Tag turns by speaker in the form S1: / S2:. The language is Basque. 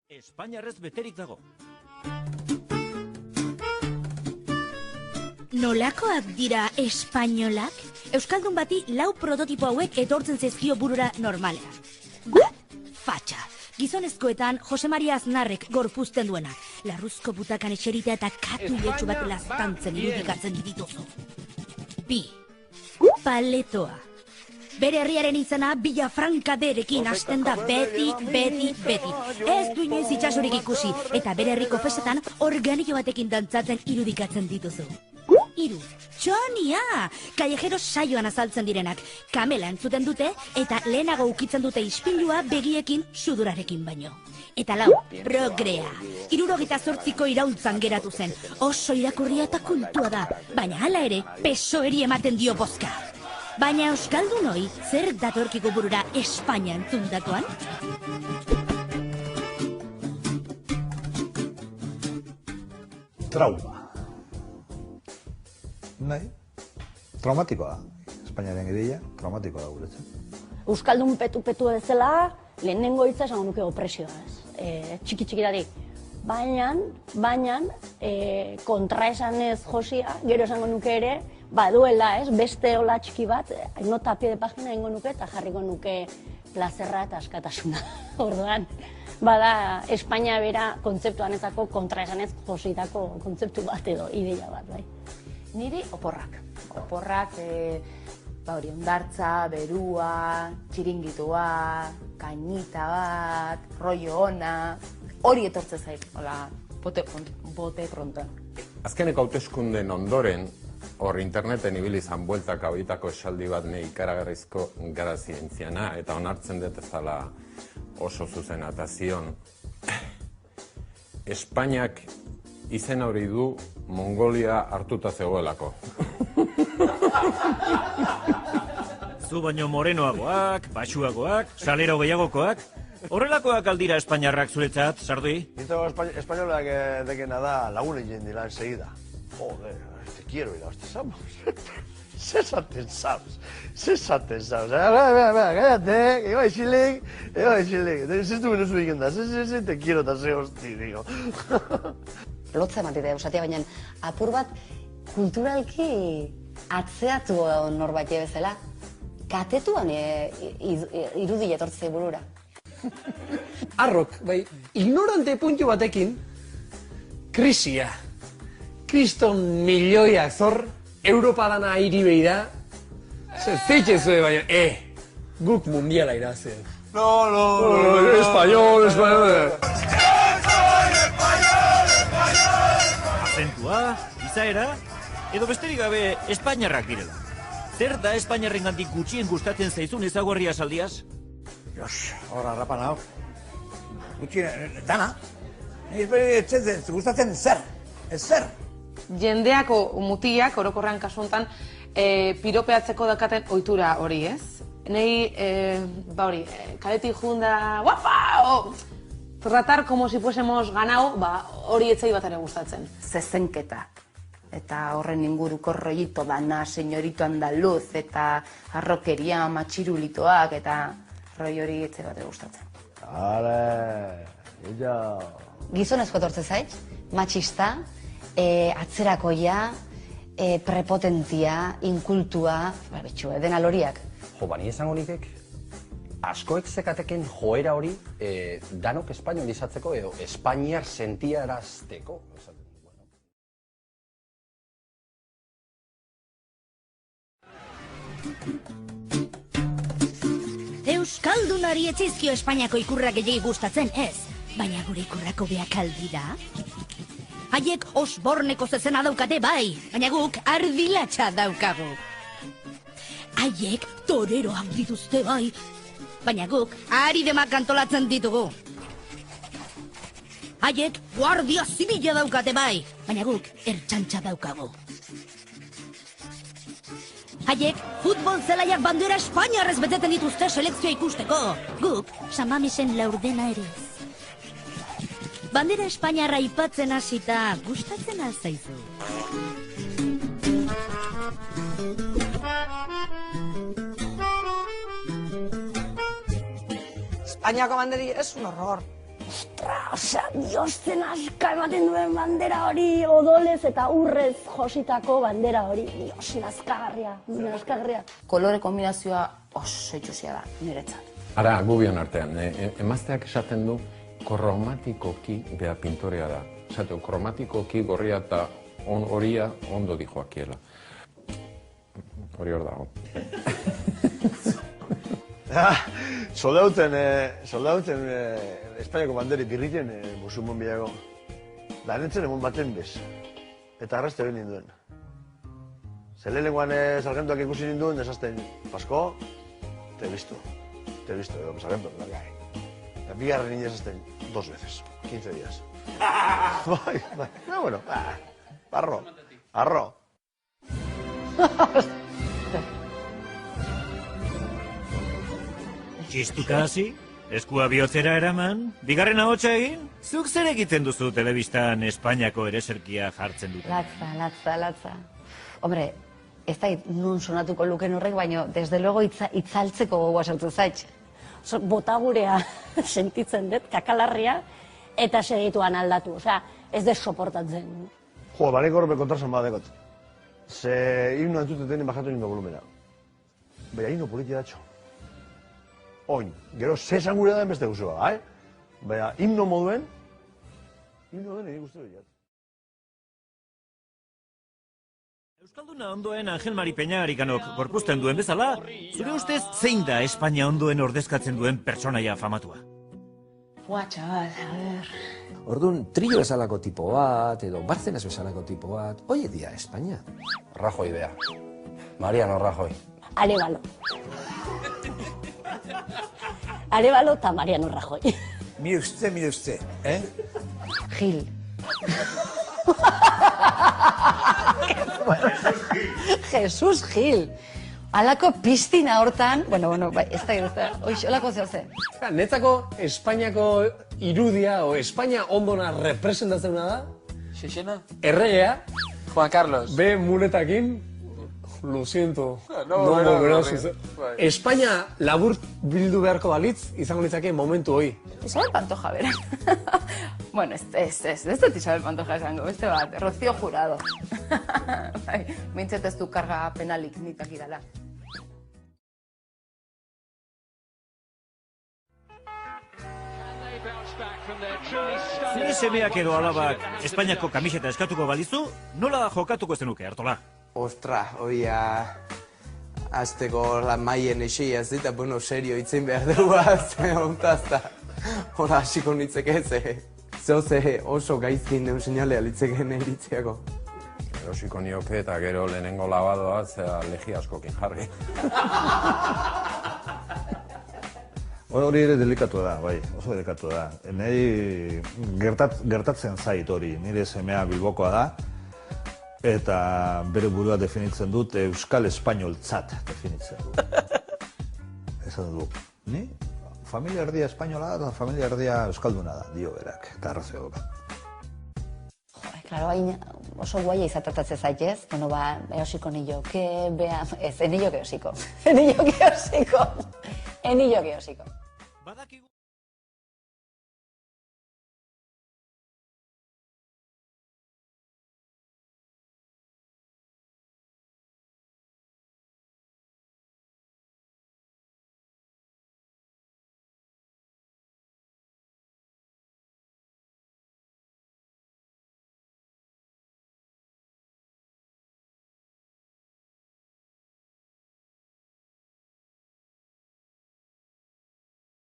S1: Espainiarrez beterik dago.
S2: Nolakoak dira espainolak? Euskaldun bati 4 prototipo hauek etortzen zaizkio burura normalean. Bat, fatxa. Gizonezkoetan Jose Maria Aznarrek gorpuzten duena. Larruzko butakan eserita eta katu iletsu bat laztantzen irudikatzen dituzu. Bi, paletoa. Bere herriaren izena Villafranca derekin hasten da beti. Ez du inoiz itxasurik ikusi, eta bere herriko festetan organiko batekin dantzatzen irudikatzen dituzu. Hiru, txonia! Kallejero saioan azaltzen direnak. Kamela entzuten dute, eta lehenago ukitzen dute ispilua begiekin sudurarekin baino. Eta lau, progrea. 78ko iraultzan geratu zen. Oso irakurria eta kultua da, baina hala ere, pesoeri ematen dio bozka. Baina euskaldunoi, zer datorkiko burura Espainia entzundakoan?
S3: Trauma. Nahi, traumatikoa da. Espainiaren ideia, traumatikoa da guretzen.
S4: Euskaldun petu bezala, lehenengo hitza esango nuke opresioa, ez? Txiki-txikidarik. Baina, kontraesanez josia, gero esango nuke ere, baduela, ez? Beste hola txiki bat, nota pie de pagina egingo nuke eta jarriko nuke plazerra eta askatasuna. Orduan, bada Espainia bera kontzeptuanetako kontraesanez jositako kontzeptu bat edo ideia bat, bai.
S5: Niri oporrak. Oporrak, hondartza, berua, txiringitua, kainita bat, rollo ona, hori etortze zait, hola, bote pronto.
S6: Azkeneko hauteskunden ondoren, hor interneten ibili izan bueltak hauetako esaldi bat ne ikaragarrizko gara zientziana, eta onartzen dut ez dela oso zuzena, eta zion. Espainiak izen hori du Mongolia hartuta zegoelako.
S1: Zu baino morenoagoak, baxuagoak, salero gehiagokoak, horrelakoak aldira espainiarrak zuretzat, Sardi?
S7: Espainolak dekena da lagun egin dira enseguida. Joder, te quiero ir a este sábado. Zesaten sabes. Cállate, que iba isilik. Zestu benezu egin da, te quiero eta ze hosti, digo.
S8: Lotza ematite usatia, baina apur bat kulturalki atzeatu norbaitea bezala. Katetuan irudi etortzei burura.
S9: Arrok, bai, ignorante puntu batekin, krisia. Kriston milioiak zor, Europa dana hiri behi da. Zeitxe zuen, baina, guk mundiala irazen.
S7: No,
S9: español.
S1: Azentua, izaera, edo besterik gabe espainiarrak direla. Zer da espainiarren gandik gutxien gustatzen zaizun ezaugarria saldiaz?
S3: Hor, harrapan hau. Gutxien, dana. Ez gustatzen zer.
S5: Jendeako mutiak, orokorrean kasuntan, piropeatzeko dakaten ohitura hori, ez? Nei, kaletik junda, guapa! Tratar como si fuésemos ganao, hori etzai bat ere gustatzen.
S10: Zezenketak. Eta horren inguruko rollito dana, señorito andaluz, eta arrokeria, matxirulitoak, eta roi hori etzai bat ere gustatzen.
S8: Gizonezko etortze zait, matxista, atzerakoia, prepotentia, inkultua, betxue, dena loriak.
S11: Jo, bani esango nikek, askoek zekateken joera hori danok espainolizatzeko edo espainiar sentiarazteko.
S2: Euskaldunari etzaizkio Espainiako ikurrak gehiagi gustatzen, ez? Baina gure ikurrako beak aldira? Haiek Osborneko zezena daukate bai, baina guk ardilatxa daukagu. Haiek toreroak dituzte bai, baina guk aridemak antolatzen ditugu. Haiek guardia zibila daukate bai, baina guk ertxantxa daukagu. Haiek futbol zelaiak bandera espainiarrez beteten dituzte selekzioa ikusteko. Guk San Mamesen laurdena ere. Bandera espainiarra aipatzen hasita gustatzen alzaizu.
S12: Espainiako banderi es un horror.
S4: osea, diosten aska ematen duen bandera hori, odolez eta urrez jositako bandera hori, dios, nazkagarria.
S10: Kolore kombinazioa oso itxusia da, niretzat.
S6: Ara, gubion artean, emazteak esaten du kromatikoki bea pintorea da. Esateu, kromatikoki gorria eta horia ondo dijoakiela. Hori hor dago.
S7: Soldauten Espainiako banderi birriten musulmon bilago. Lanetzen emun baten bez. Eta arraste hori ninduen. Zelelenguan sargentuak ikusi ninduen, desazten Pasko, te visto, edo sargentu, largai. Eta bigarren ninduen desazten 2 veces, 15 días. Bai, bueno, arro.
S1: Txistuka hasi, eskua bihotzera eraman, bigarren ahotsa egin, zuk zer egiten duzu telebistan Espainiako ereserkia jartzen dute?
S8: Latza. Hombre, ez da nun sonatuko luken horrek, baina desde luego itzaltzeko gogoa sartu zaitz.
S4: Botagurea sentitzen dut, kakalarria, eta segituan aldatu, osea, ez dut soportatzen.
S7: Jo, bareko horbe kontrasan badekot. Ze himno entuteten bajatu nindu volumena. Baina himno politia datxo. Oin, gero zesan gure da beste guzua, Baina himno moduen, himno den egin guztu dut.
S1: Euskalduna ondoen Angel Mari Peñagarikanok gorpuzten duen bezala, zure ustez zein da Espainia ondoen ordezkatzen duen pertsonaia famatua?
S10: Chaval, a ver...
S12: Orduan, Trillo bezalako tipo bat, edo Bárcenas bezalako tipo bat, hoi dia Espainia.
S11: Rajoy bea. Mariano Rajoy.
S4: Arevalo. Arevalo eta Mariano Rajoy.
S3: Mire usted,
S8: Gil. Jesus Gil. Alako piztina hortan, bueno, ez da, olako zehose.
S9: Netzako Espainiako irudia, o Espainia ondona representatzen da?
S13: Xexena?
S9: Erregea.
S13: Juan Carlos.
S9: Be muletakin, lo siento.
S13: No,
S9: Espainia labur bildu beharko balitz, izango litzake momentu hoi.
S10: Isabel Pantoja, bera. Bueno, ez dut Isabel Pantoja esango, beste bat, Rocío Jurado. Mintzet ez du karga penalik nitak idala.
S1: Zure semeak edo alabak Espainiako kamiseta eskatuko balizu, nola jokatuko zenuke, Artola?
S14: Ostra, hoia... Azteko maien eseia ez eta, bueno, serio itzen behar dugu azte ontazta. Hora hasiko nitzeke ze oso gaizkin neun seinalea litzeken eritzeako.
S6: Erosiko nioke eta gero lehenengo labadoa zera legi askokin jarri.
S3: Hori ere delikatua da, bai, oso delikatua da. Nei gertatzen zait hori, nire semea Bilbokoa da, eta bere burua definitzen dut Euskal Espainoltzat definitzen dut. Esan dut, ni? Familia erdia espainola da, familia erdia euskalduna da, dio berak, eta arrazio doka.
S8: Claro, hain oso guaia izatatze zaitez, bueno, eosiko nioke, ez nioke eosiko. Enilloke eosiko.